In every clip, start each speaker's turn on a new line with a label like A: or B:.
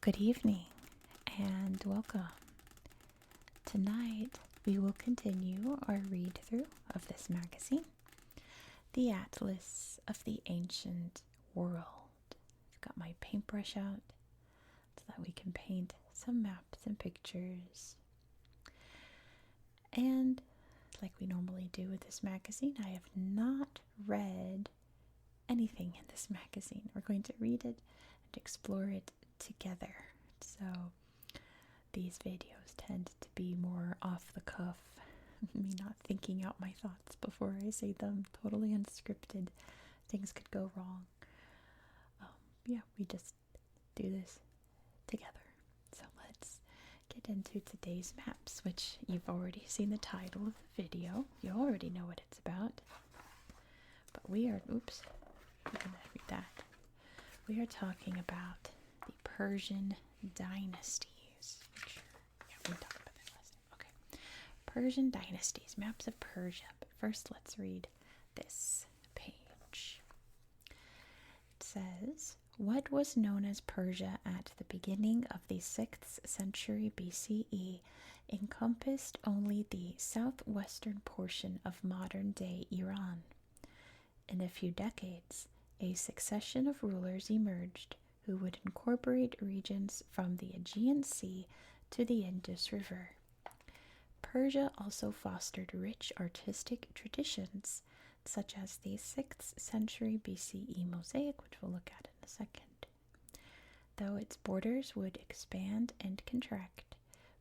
A: Good evening and welcome. Tonight we will continue our read through of this magazine, The Atlas of the Ancient World. I've got my paintbrush out so that we can paint some maps and pictures. And like we normally do with this magazine, I have not read anything in this magazine. We're going to read it and explore it together. So these videos tend to be more off the cuff, me not thinking out my thoughts before I say them, totally unscripted. Things could go wrong. We just do this together. So let's get into today's maps, which you've already seen the title of the video. You already know what it's about. But we are We are talking about the Persian dynasties. We talked about that last time. Okay. Persian dynasties, maps of Persia. But first, let's read this page. It says, what was known as Persia at the beginning of the 6th century BCE encompassed only the southwestern portion of modern-day Iran. In a few decades, a succession of rulers emerged who would incorporate regions from the Aegean Sea to the Indus River. Persia also fostered rich artistic traditions, such as the 6th century BCE mosaic, which we'll look at in a second. Though its borders would expand and contract,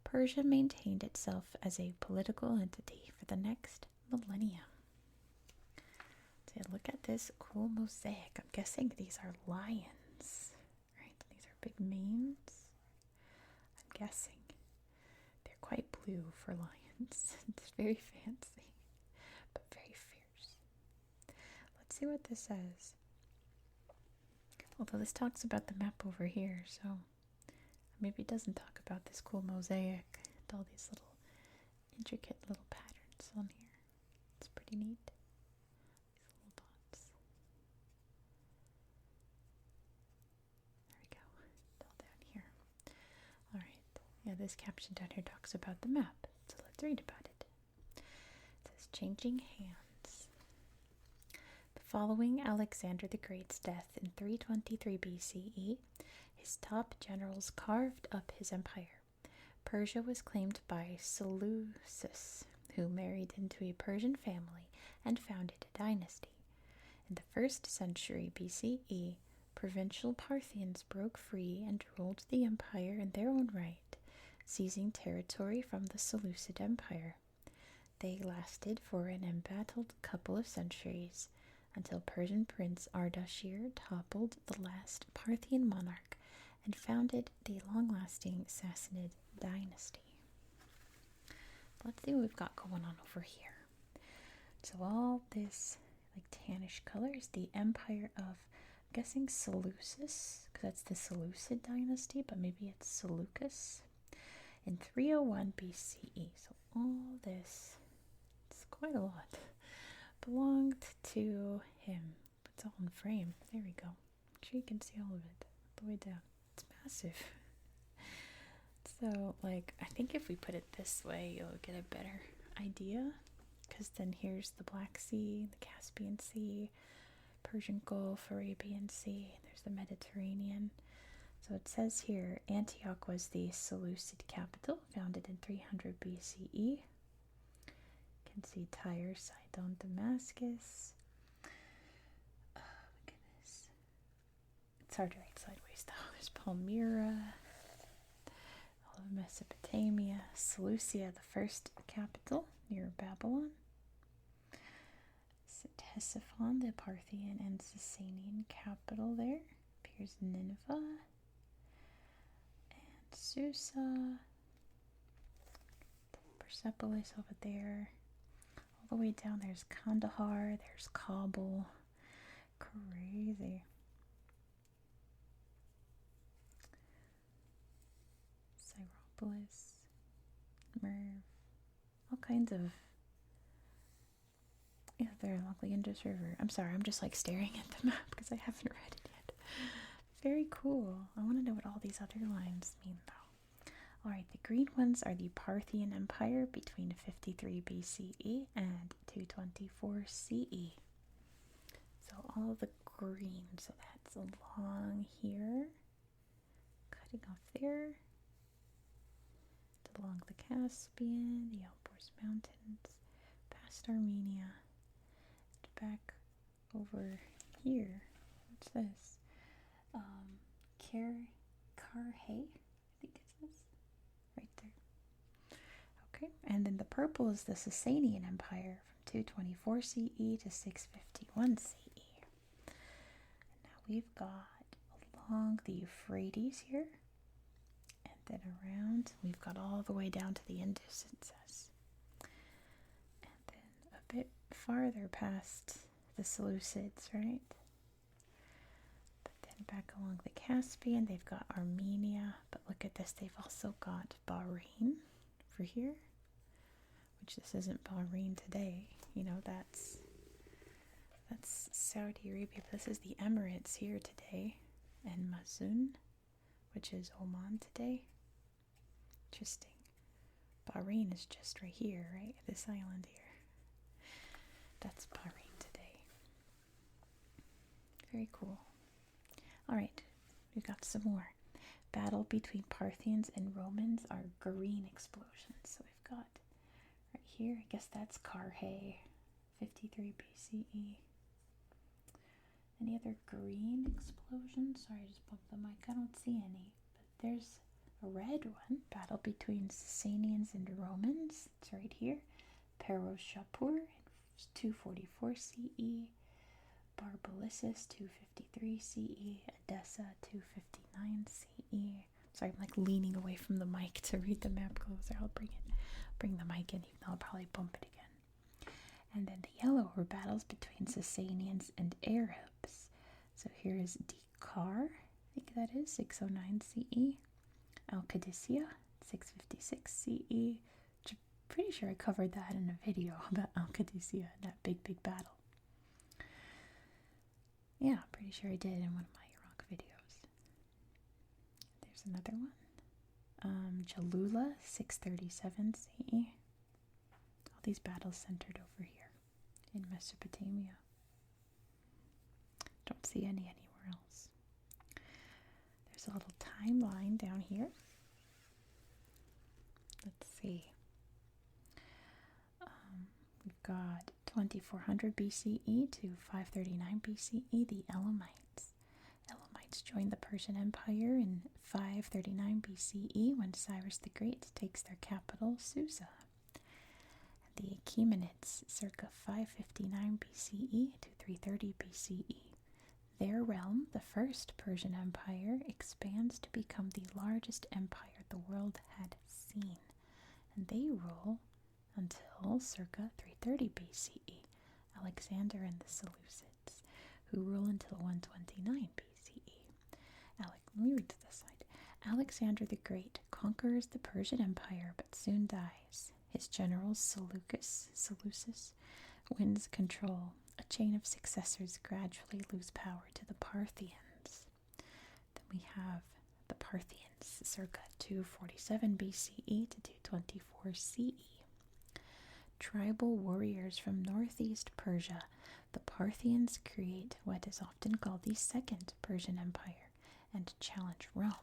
A: Persia maintained itself as a political entity for the next millennium. So look at this cool mosaic. I'm guessing these are lions, right? These are big manes. I'm guessing they're quite blue for lions. It's very fancy, but very fierce. Let's see what this says. Although this talks about the map over here, so maybe it doesn't talk about this cool mosaic and all these little intricate little patterns on here. It's pretty neat. Yeah, this caption down here talks about the map, so let's read about it. It says, changing hands. Following Alexander the Great's death in 323 BCE, his top generals carved up his empire. Persia was claimed by Seleucus, who married into a Persian family and founded a dynasty. In the 1st century BCE, provincial Parthians broke free and ruled the empire in their own right, seizing territory from the Seleucid Empire. They lasted for an embattled couple of centuries, until Persian Prince Ardashir toppled the last Parthian monarch and founded the long-lasting Sassanid dynasty. Let's see what we've got going on over here. So all this like tannish color is the empire of, I'm guessing Seleucus, because that's the Seleucid dynasty, but maybe it's Seleucus. In 301 BCE, so all this, it's quite a lot, belonged to him. It's all in frame. There we go. Make sure you can see all of it, all the way down. It's massive. So, I think if we put it this way, you'll get a better idea, because then here's the Black Sea, the Caspian Sea, Persian Gulf, Arabian Sea, there's the Mediterranean. So it says here, Antioch was the Seleucid capital, founded in 300 BCE. You can see Tyre, Sidon, Damascus. Oh my goodness. It's hard to read sideways though. There's Palmyra, all of Mesopotamia, Seleucia, the first capital near Babylon. Ctesiphon, the Parthian and Sasanian capital there. Appears Nineveh. Susa, Persepolis over there, all the way down there's Kandahar, there's Kabul, crazy. Cyropolis, Merv, all kinds of, there along the Indus River. I'm sorry, I'm just staring at the map because I haven't read it yet. Very cool. I want to know what all these other lines mean, though. All right, the green ones are the Parthian Empire between 53 BCE and 224 CE. So all the green, so that's along here, cutting off there, along the Caspian, the Alborz Mountains, past Armenia, and back over here. What's this? Karhay, I think it says, right there. Okay, and then the purple is the Sasanian Empire from 224 CE to 651 CE. And now we've got along the Euphrates here, and then around, we've got all the way down to the Indus, it says. And then a bit farther past the Seleucids, right? Back along the Caspian, they've got Armenia, but look at this, they've also got Bahrain for here, which this isn't Bahrain today, you know, that's Saudi Arabia, but this is the Emirates here today, and Mazun, which is Oman today. Interesting. Bahrain is just right here, right? This island here. That's Bahrain today. Very cool. All right, we've got some more. Battle between Parthians and Romans are green explosions. So we've got right here, I guess that's Karhay, 53 BCE. Any other green explosions? Sorry, I just bumped the mic. I don't see any. But there's a red one. Battle between Sasanians and Romans. It's right here. Persepolis in 244 CE. Barbalissus 253 CE, Edessa 259 CE. Sorry, I'm like leaning away from the mic to read the map closer. I'll bring the mic in, even though I'll probably bump it again. And then the yellow were battles between Sasanians and Arabs. So here is Dekar, I think that is 609 CE, Al-Qadisiyah 656 CE. Which I'm pretty sure I covered that in a video about Al-Qadisiyah, that big battle. Yeah, pretty sure I did in one of my Iraq videos. There's another one. Jalula, 637 CE. All these battles centered over here in Mesopotamia. Don't see any anywhere else. There's a little timeline down here. Let's see. We've got 2400 BCE to 539 BCE, the Elamites. Elamites joined the Persian Empire in 539 BCE when Cyrus the Great takes their capital, Susa. The Achaemenids, circa 559 BCE to 330 BCE. Their realm, the First Persian Empire, expands to become the largest empire the world had seen, and they rule until circa 330 BCE, Alexander and the Seleucids, who rule until 129 BCE. Let me read to this side. Alexander the Great conquers the Persian Empire but soon dies. His general Seleucus wins control. A chain of successors gradually lose power to the Parthians. Then we have the Parthians, circa 247 BCE to 224 CE. Tribal warriors from northeast Persia, the Parthians create what is often called the Second Persian Empire and challenge Rome.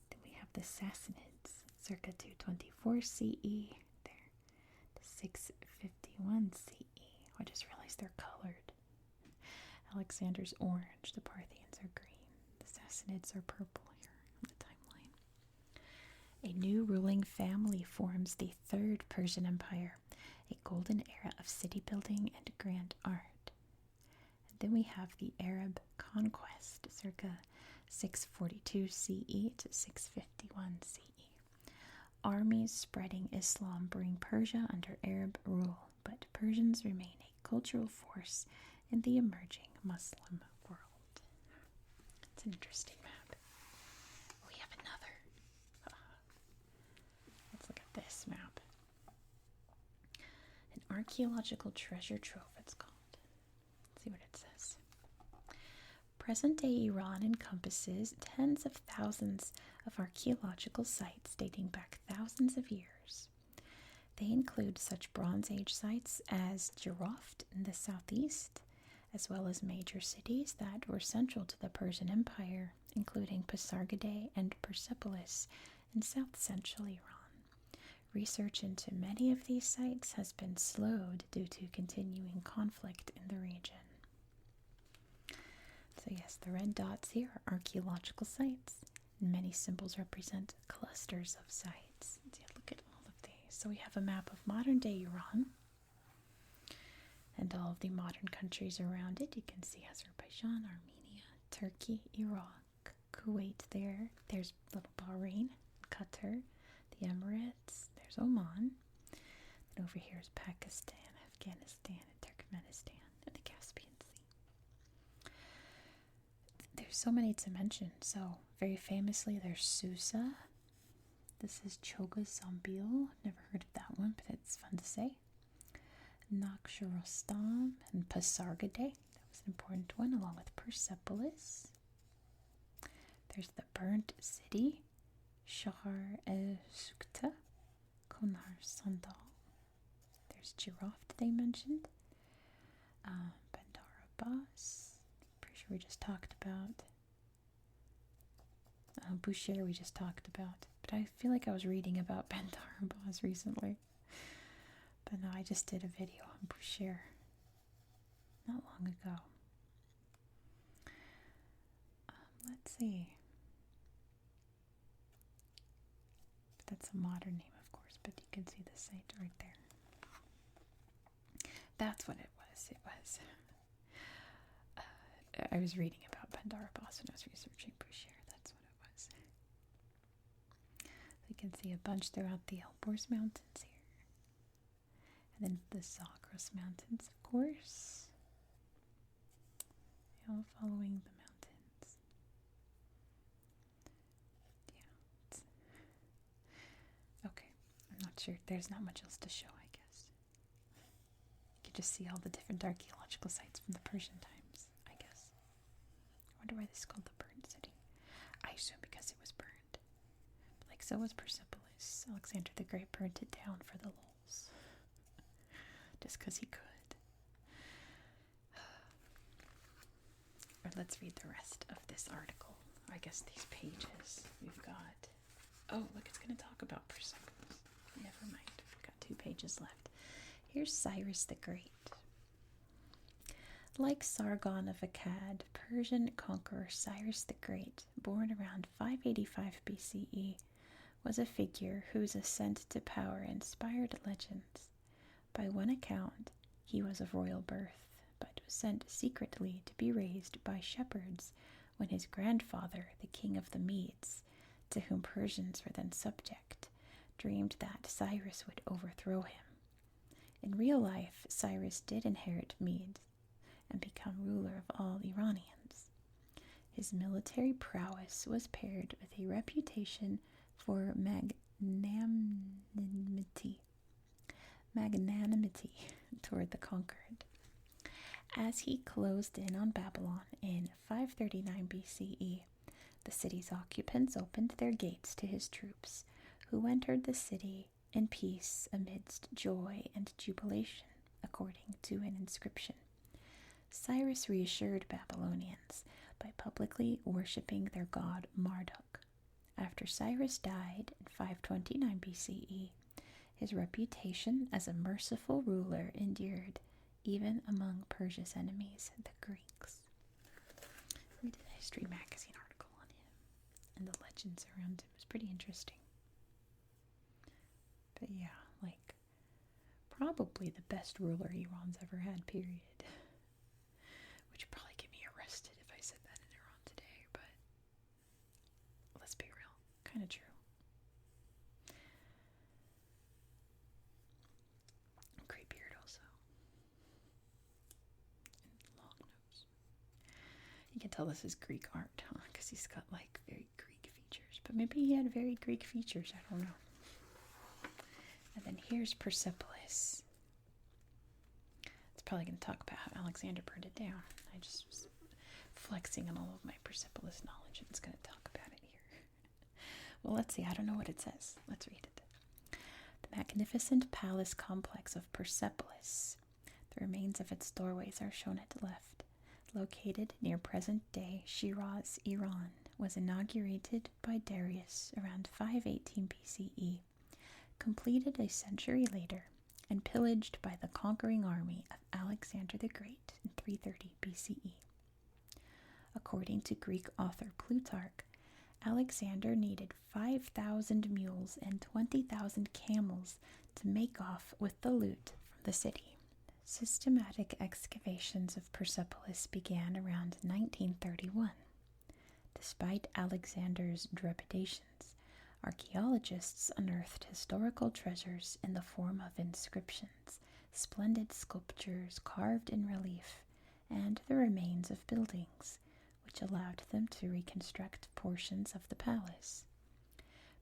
A: Then we have the Sassanids, circa 224 CE, there, to 651 CE. I just realized they're colored. Alexander's orange, the Parthians are green, the Sassanids are purple here on the timeline. A new ruling family forms the Third Persian Empire, a golden era of city building and grand art. And then we have the Arab conquest, circa 642 CE to 651 CE. Armies spreading Islam bring Persia under Arab rule, but Persians remain a cultural force in the emerging Muslim world. It's an interesting map. We have another. Let's look at this map. An archaeological treasure trove, it's called. Let's see what it says. Present-day Iran encompasses tens of thousands of archaeological sites dating back thousands of years. They include such Bronze Age sites as Jiroft in the southeast, as well as major cities that were central to the Persian Empire, including Pasargadae and Persepolis in south-central Iran. Research into many of these sites has been slowed due to continuing conflict in the region. So yes, the red dots here are archaeological sites. Many symbols represent clusters of sites. Look at all of these. So we have a map of modern-day Iran and all of the modern countries around it. You can see Azerbaijan, Armenia, Turkey, Iraq, Kuwait there. There's little Bahrain, Qatar, the Emirates. There's Oman. And over here is Pakistan, Afghanistan, and Turkmenistan, and the Caspian Sea. There's so many to mention. So, very famously, there's Susa. This is Choga Zambil. Never heard of that one, but it's fun to say. Nakhsharostam and Pasargadae. That was an important one, along with Persepolis. There's the burnt city, Shahar-e-Sukta, Konar Sandal. There's Jiroft they mentioned. Bandar Abbas. Pretty sure we just talked about. Bushehr we just talked about. But I feel like I was reading about Bandar Abbas recently. But no, I just did a video on Bushehr not long ago. Let's see. That's a modern name, of course, but you can see the site right there. That's what it was. It was. I was reading about Bandar Abbas when I was researching Bushehr. That's what it was. You can see a bunch throughout the Elborz Mountains here. And then the Zagros Mountains, of course. All following the mountains. Yeah. Okay. I'm not sure. There's not much else to show, I guess. You can just see all the different archaeological sites from the Persian times, I guess. I wonder why this is called the burned city. I assume because it was burned. But like so was Persepolis. Alexander the Great burned it down for the lulz. Just because he could. Or let's read the rest of this article. I guess these pages. We've got... Oh, look, it's going to talk about Persepolis. Never mind. We've got 2 pages left. Here's Cyrus the Great. Like Sargon of Akkad, Persian conqueror Cyrus the Great, born around 585 BCE, was a figure whose ascent to power inspired legends. By one account, he was of royal birth, but was sent secretly to be raised by shepherds when his grandfather, the king of the Medes, to whom Persians were then subject, dreamed that Cyrus would overthrow him. In real life, Cyrus did inherit Medes and become ruler of all Iranians. His military prowess was paired with a reputation for magnanimity toward the conquered. As he closed in on Babylon in 539 BCE, the city's occupants opened their gates to his troops, who entered the city in peace amidst joy and jubilation, according to an inscription. Cyrus reassured Babylonians by publicly worshipping their god Marduk. After Cyrus died in 529 BCE, his reputation as a merciful ruler endured even among Persia's enemies, the Greeks. We did a History Magazine article on him, and the legends around him. It was pretty interesting. But yeah, like, probably the best ruler Iran's ever had, period. Which would probably get me arrested if I said that in Iran today, but let's be real, kind of true. Great beard also. And long nose. You can tell this is Greek art, huh? Because he's got like very Greek features. But maybe he had very Greek features, I don't know. And then here's Persepolis. It's probably going to talk about how Alexander burned it down. I just was flexing on all of my Persepolis knowledge. It's going to talk about it here. Well, let's see. I don't know what it says. Let's read it. The magnificent palace complex of Persepolis. The remains of its doorways are shown at the left. Located near present-day Shiraz, Iran, was inaugurated by Darius around 518 BCE, completed a century later, and pillaged by the conquering army of Alexander the Great in 330 BCE. According to Greek author Plutarch, Alexander needed 5,000 mules and 20,000 camels to make off with the loot from the city. Systematic excavations of Persepolis began around 1931. Despite Alexander's trepidations, archaeologists unearthed historical treasures in the form of inscriptions, splendid sculptures carved in relief, and the remains of buildings, which allowed them to reconstruct portions of the palace.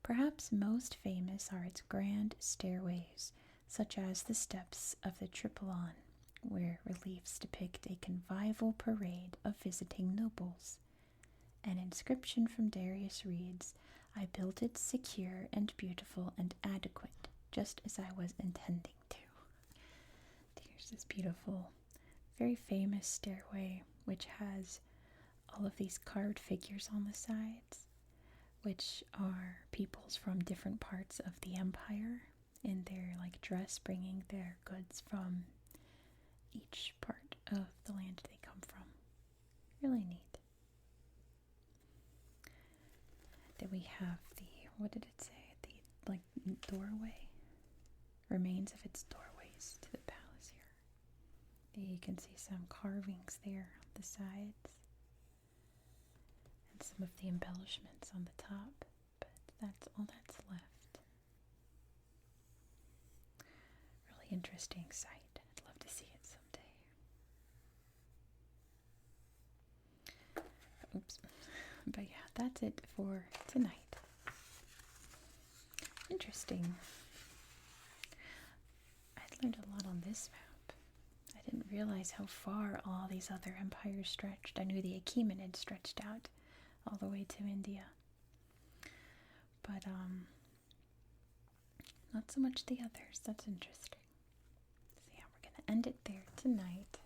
A: Perhaps most famous are its grand stairways, such as the steps of the Tripylon, where reliefs depict a convivial parade of visiting nobles. An inscription from Darius reads, "I built it secure and beautiful and adequate, just as I was intending to." Here's this beautiful, very famous stairway, which has all of these carved figures on the sides, which are peoples from different parts of the empire in their dress, bringing their goods from each part of the land they come from. Really neat. Then we have the, what did it say? The doorway. Remains of its doorways to the palace here. You can see some carvings there on the sides. And some of the embellishments on the top. But that's all that's left. Really interesting site. I'd love to see it someday. Oops. But yeah, that's it for tonight. Interesting. I learned a lot on this map. I didn't realize how far all these other empires stretched. I knew the Achaemenid stretched out all the way to India. But not so much the others. That's interesting. So yeah, we're going to end it there tonight.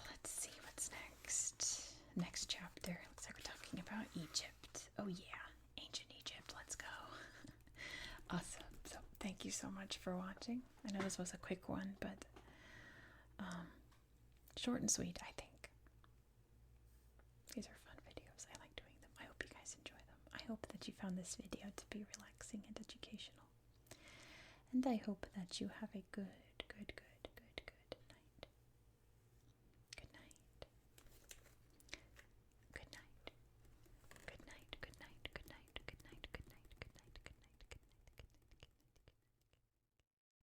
A: Let's see what's next. Next chapter. Looks like we're talking about Egypt. Oh yeah, ancient Egypt. Let's go. Awesome. So thank you so much for watching. I know this was a quick one, but short and sweet, I think. These are fun videos. I like doing them. I hope you guys enjoy them. I hope that you found this video to be relaxing and educational. And I hope that you have a good